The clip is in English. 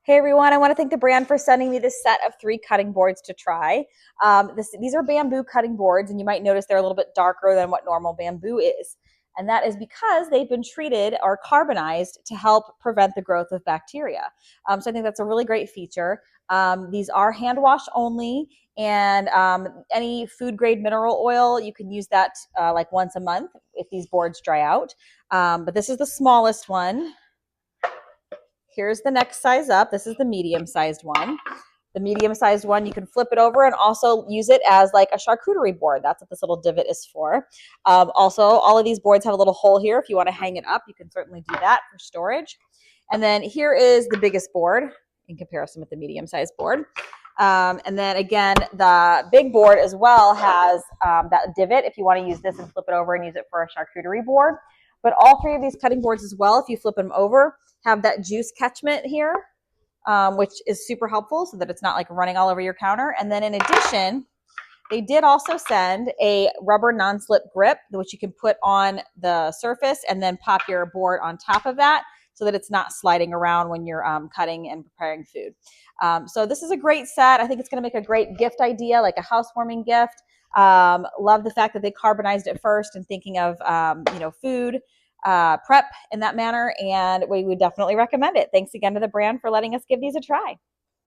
Hey everyone, I want to thank the brand for sending me this set of 3 cutting boards to try. These are bamboo cutting boards, and you might notice they're a little bit darker than what normal bamboo is. And that is because they've been treated or carbonized to help prevent the growth of bacteria. So I think that's a really great feature. These are hand wash only, and any food grade mineral oil, you can use that like once a month if these boards dry out. But this is the smallest one. Here's the next size up. This is the medium-sized one. The medium-sized one, you can flip it over and also use it as like a charcuterie board. That's what this little divot is for. Also, all of these boards have a little hole here. If you want to hang it up, you can certainly do that for storage. And then here is the biggest board in comparison with the medium-sized board. And then again, the big board as well has that divot if you want to use this and flip it over and use it for a charcuterie board. But all 3 of these cutting boards as well, if you flip them over, have that juice catchment here, which is super helpful so that it's not like running all over your counter. And then in addition, they did also send a rubber non-slip grip, which you can put on the surface and then pop your board on top of that so that it's not sliding around when you're cutting and preparing food. So this is a great set. I think it's going to make a great gift idea, like a housewarming gift. Love the fact that they carbonized it first and thinking of, food prep in that manner, and we would definitely recommend it. Thanks again to the brand for letting us give these a try.